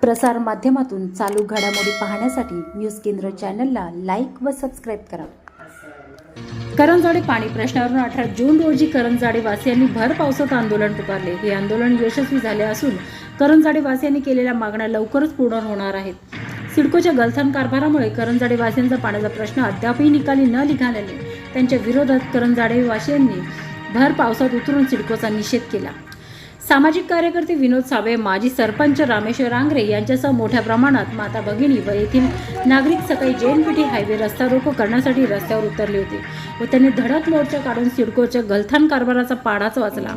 प्रसार माध्यमातून चालू घडामोडी पाहण्यासाठी न्यूज केंद्र चॅनलला लाईक व सबस्क्राईब करा। करंजाडे पाणी प्रश्नावरून 18 जून रोजी करंजाडे वासियांनी भर पावसात आंदोलन पुकारले। हे आंदोलन यशस्वी झाले असून करंजाडे वासियांनी केलेल्या मागण्या लवकरच पूर्ण होणार आहेत। सिडकोच्या गलथान कारभारामुळे करंजाडे वासियांचा पाण्याचा प्रश्न अद्यापही निकाली न निघाल्याने त्यांच्या विरोधात करंजाडे वासियांनी भर पावसात उतरून सिडकोचा निषेध केला। सामाजिक कार्यकर्ते विनोद साबळे, माजी सरपंच रामेश्वर आंग्रे यांच्यासह मोठ्या प्रमाणात माता भगिनी व येथील नागरिक सकाळी JNPT हायवे रस्ता रोको करण्यासाठी रस्त्यावर उतरले होते व त्यांनी धडक मोर्चा काढून सिडकोच्या गलथान कारभाराचा पाडाच वाचला।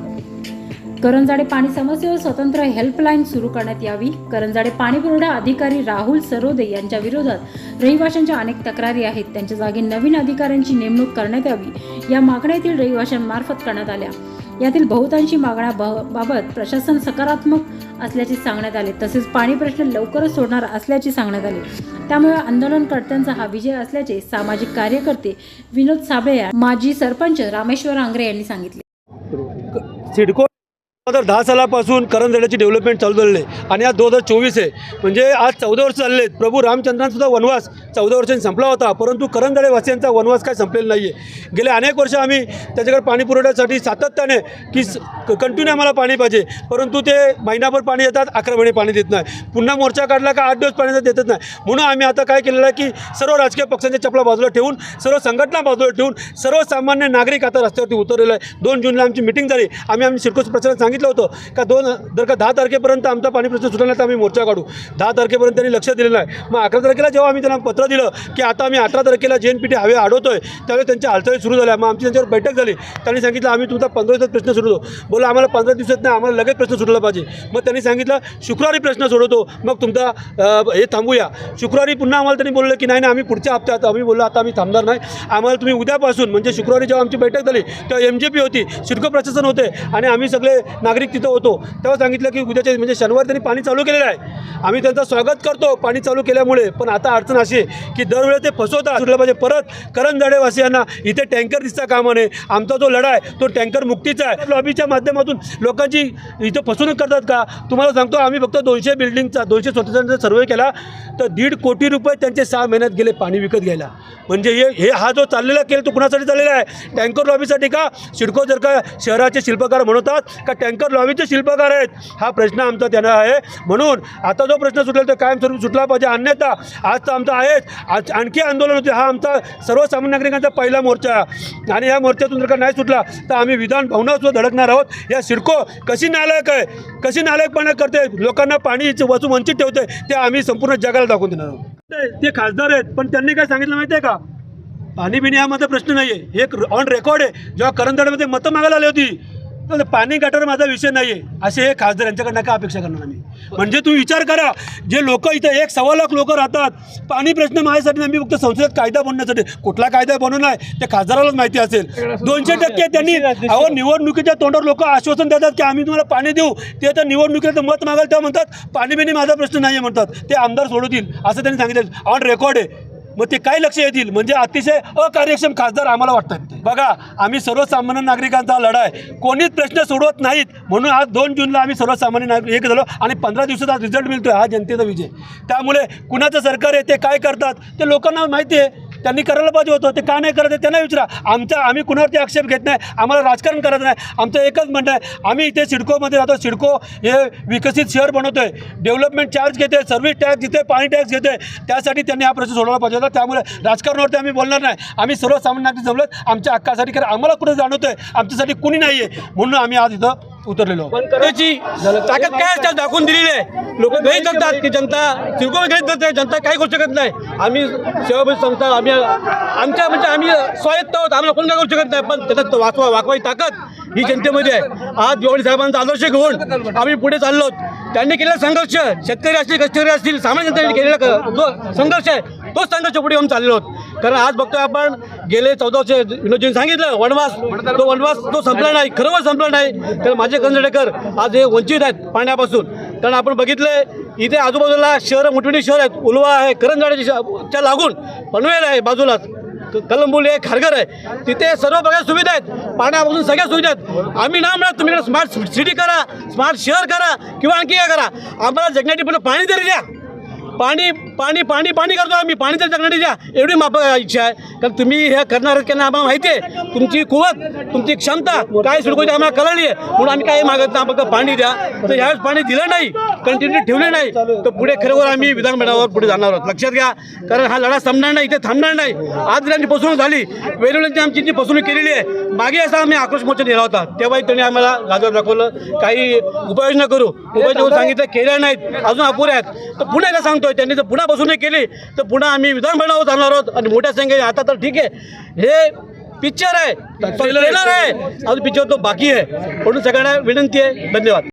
करंजाडे पाणी समस्येवर स्वतंत्र हेल्पलाईन सुरू करण्यात यावी। करंजाडे पाणी पुरवठा अधिकारी राहुल सरोदे यांच्या विरोधात रहिवाशांच्या अनेक तक्रारी आहेत, त्यांच्या जागी नवीन अधिकाऱ्यांची नेमणूक करण्यात यावी या मागण्या येथील रहिवाशांमार्फत करण्यात आल्या। यातील बहुतांशी मागण्याबाबत प्रशासन सकारात्मक असल्याचे सांगण्यात आले, तसेच पाणी प्रश्न लवकरच सोडणार असल्याचे सांगण्यात आले। त्यामुळे आंदोलनकर्त्यांचा हा विजय असल्याचे सामाजिक कार्यकर्ते विनोद साबळे, माजी सरपंच रामेश्वर आंग्रे यांनी सांगितले। सिडको 2010 सालापासून करंजाड्याची डेव्हलपमेंट चालू झालेली आहे आणि आज 2024 आहे, म्हणजे आज 14 वर्ष चालले आहेत। प्रभू रामचंद्रांचा वनवास 14 वर्षांनी संपला होता, परंतु करंजाडे वासियांचा वनवास काय संपलेला नाही आहे। गेले अनेक वर्ष आम्ही त्याच्याकडे पाणी पुरवठ्यासाठी सातत्याने की कंटिन्यू आम्हाला पाणी पाहिजे, परंतु ते महिनाभर पाणी देतात, 11 महिने पाणी देत नाही। पुन्हा मोर्चा काढला का 8 दिवस पाणी देतच नाही। म्हणून आम्ही आता काय केलेलं आहे की सर्व राजकीय पक्षांच्या चपला बाजूला ठेवून, सर्व संघटना बाजूला ठेवून सर्वसामान्य नागरिक आता रस्त्यावरती उतरलेला आहे। 2 जूनला आमची मिटिंग झाली। आम्ही सिडकोच्या प्रचारात सांगितलं होतं का 10 तारखेपर्यंत आमचा पाणी प्रश्न सुटला नाही तर आम्ही मोर्चा काढू। 10 तारखेपर्यंत त्यांनी लक्ष दिलेलं आहे। मग 11 तारखेला जेव्हा आम्ही त्यांना पत्र दिलं की आता आम्ही 18 तारखेला JNPT हायवे अडवतोय, त्यावेळेस त्यांच्या हालचाली सुरू झाल्या। मग आमची त्यांच्यावर बैठक झाली। त्यांनी सांगितलं आम्ही तुमचा 15 दिवसात प्रश्न सोडवतो। बोला आम्हाला 15 दिवसात नाही, आम्हाला लगेच प्रश्न सुटला पाहिजे। मग त्यांनी सांगितलं शुक्रवारी प्रश्न सोडवतो, मग तुमचा हे थांबूया। शुक्रवारी पुन्हा आम्हाला त्यांनी बोललं की नाही आम्ही पुढच्या हप्त्यात। आम्ही बोललो आता आम्ही थांबणार नाही, आम्हाला तुम्ही उद्यापासून, म्हणजे शुक्रवारी जेव्हा आमची बैठक झाली तेव्हा MJP होती, सिडको प्रशासन होते आणि आम्ही सगळे नागरिक तिथं होतो, तेव्हा सांगितलं की उद्याच्या म्हणजे शनिवारी त्यांनी पाणी चालू केलेलं आहे। आम्ही त्यांचं स्वागत करतो पाणी चालू केल्यामुळे, पण आता अडचण अशी आहे की दरवेळी ते फसवतात। सुटलं पाहिजे परत करंजाडे वासियांना इथे टँकर दिसता कामा नये। आमचा जो लढा आहे तो टँकर मुक्तीचा आहे। लॉबीच्या माध्यमातून लोकांची इथं फसवणूक करतात का? तुम्हाला सांगतो आम्ही फक्त 200 बिल्डिंगचा 200 स्वतःचा सर्वे केला तर 1.5 कोटी रुपये त्यांचे 6 महिन्यात गेले पाणी विकत घ्यायला। म्हणजे हे हा जो चाललेला केलं तो कुणासाठी चाललेला आहे? टँकर लॉबीसाठी का? सिडको जर का शहराचे शिल्पकार म्हणतात का टँकर लॉबीचे शिल्पकार आहेत? हा प्रश्न आमचा त्यांना आहे। म्हणून आता जो प्रश्न सुटला तो कायमस्वरूपी सुटला पाहिजे, अन्यथा आज तर आमचा आहेच, आणखी आंदोलन होते। हा आमचा सर्वसामान्य नागरिकांचा पहिला मोर्चा आहे आणि या मोर्चातून जर का नाही सुटला तर आम्ही विधान भवनावर धडकणार आहोत। या सिडको कशी नालायक आहे, कशी नालायकपणा करते, लोकांना पाणी वाचून वंचित ठेवते, ते आम्ही संपूर्ण जगाला दाखवून देणार आहोत। ते खासदार आहेत, पण त्यांनी काय सांगितलं माहिती आहे का? पाणी पिणे हा माझा प्रश्न नाही आहे, हे ऑन रेकॉर्ड आहे। जेव्हा करंजाड्यामध्ये मतं मागायला आली होती तर पाणी गटर माझा विषय नाही आहे, असे हे खासदार यांच्याकडनं काय अपेक्षा करणार आम्ही? म्हणजे तुम्ही विचार करा, जे लोक इथं 1.25 लाख लोक राहतात, पाणी प्रश्न माझ्यासाठी आम्ही फक्त संसदेत कायदा बनवण्यासाठी, कुठला कायदा बनवून आहे ते खासदारालाच माहिती असेल। 200% त्यांनी निवडणुकीच्या तोंडावर लोक आश्वासन देतात की आम्ही तुम्हाला पाणी देऊ, ते तर निवडणुकीला मत मागायला तेव्हा म्हणतात पाणी बिणी माझा प्रश्न नाही आहे म्हणतात, ते आमदार सोडवतील असं त्यांनी सांगितलं, ऑन रेकॉर्ड आहे। मग ते काय लक्ष येतील? म्हणजे अतिशय अकार्यक्षम खासदार आम्हाला वाटतात। बघा आम्ही सर्वसामान्य नागरिकांचा लढा आहे, कोणीच प्रश्न सोडवत नाहीत, म्हणून आज 2 जूनला आम्ही सर्वसामान्य नागरिक एक झालो आणि 15 दिवसात आज रिझल्ट मिळतोय, हा जनतेचा विजय। त्यामुळे कुणाचं सरकार आहे, ते काय करतात ते लोकांना माहिती आहे, त्यांनी करायला पाहिजे होतं, ते का नाही करत आहे त्यांना विचारा। आम्ही कुणावरती आक्षेप घेत नाही, आम्हाला राजकारण करायचं नाही, आमचं एकच म्हणणं आहे, आम्ही इथे सिडकोमध्ये राहतो, सिडको हे विकसित शहर बनवतोय, डेव्हलपमेंट चार्ज घेते, सर्व्हिस टॅक्स घेते, पाणी टॅक्स घेते, त्यासाठी त्यांनी हा प्रश्न सोडवला पाहिजे होता। त्यामुळे राजकारणावरती आम्ही बोलणार नाही, आम्ही सर्वसामान्य नागरिक जमलोत आमच्या हक्कासाठी, कारण आम्हाला कुठं जाणवतंय आमच्यासाठी कुणी नाही आहे, म्हणून आम्ही आज इथं उतरलेलो। त्याची ताकद काय असतात दाखवून दिलेली आहे। लोक गैर करतात की जनता सिडको गैर करते, जनता काही करू शकत नाही। आम्ही सेवाभावी संस्था, आम्ही आम्ही स्वायत्त आहोत, आम्हाला कोण काय करू शकत नाही, पण त्याच्यात वाकवायची ताकद ही जनतेमध्ये आहे। आज जोडी साहेबांचा आदर्श घेऊन आम्ही पुढे चाललो। त्यांनी केलेला संघर्ष, शेतकरी असतील, कष्टकरी असतील, सामान्य जनतेने केलेला जो संघर्ष आहे तोच संघर्ष पुढे येऊन चाललो आहोत। कारण आज बघतोय आपण गेले 14 वर्ष विनोदजींनी सांगितलं वनवास तो संपला नाही, खरोखर संपला नाही। तर माझे करंजाडेकर आज हे वंचित आहेत पाण्यापासून, कारण आपण बघितलंय इथे आजूबाजूला शहरं मोठमोठी शहर आहेत, उलवा आहे, करंजाड्याच्या लागून पनवेल आहे बाजूलाच, कलंबोली आहे, खारघर आहे, तिथे सर्व प्रकारच्या सुविधा आहेत, पाण्यापासून सगळ्या सुविधा आहेत. आम्ही ना म्हणत तुम्ही स्मार्ट सिटी करा, स्मार्ट शहर करा किंवा आणखी काय करा, आम्हाला जगण्यासाठी पण पाणी तरी द्या. पाणी पाणी पाणी पाणी करतो आम्ही, पाणी तरी जगण्यासाठी द्या, एवढी माप इच्छा आहे. कारण तुम्ही हे करणार आहात की नाही आम्हाला माहिती आहे, तुमची कुवत, तुमची क्षमता काय सिडकोची आम्हाला कळली आहे, म्हणून आम्ही काही मागत नाही, फक्त पाणी द्या. तर यावेळेस पाणी दिलं नाही, कंटिन्यू ठेवले नाही, तर पुढे खरोखर आम्ही विधानमंडळावर पुढे जाणार आहोत. लक्षात घ्या, कारण हा लढा संपणार नाही, इथे थांबणार नाही. आज जरी आमची फसवणूक झाली, वेळोवेळी आमची जी फसवणूक केलेली आहे, मागे असा आम्ही आक्रोश मोर्चा नेला होता, तेव्हाही त्यांनी आम्हाला गाजर दाखवलं, काही उपाययोजना करू, उपाययोजना सांगितलं, केल्या नाहीत, अजून अपुऱ्या आहेत. तर पुन्हा एकदा सांगतोय, त्यांनी जर पुन्हा बसून केली तर पुन्हा आम्ही विधानमंडळावर जाणार आहोत आणि मोठ्या संख्येने. आता तर ठीक आहे, हे पिक्चर आहे, ट्रेलर आहे, अजून पिक्चर तो बाकी आहे, म्हणून सगळ्यांना विनंती आहे. धन्यवाद.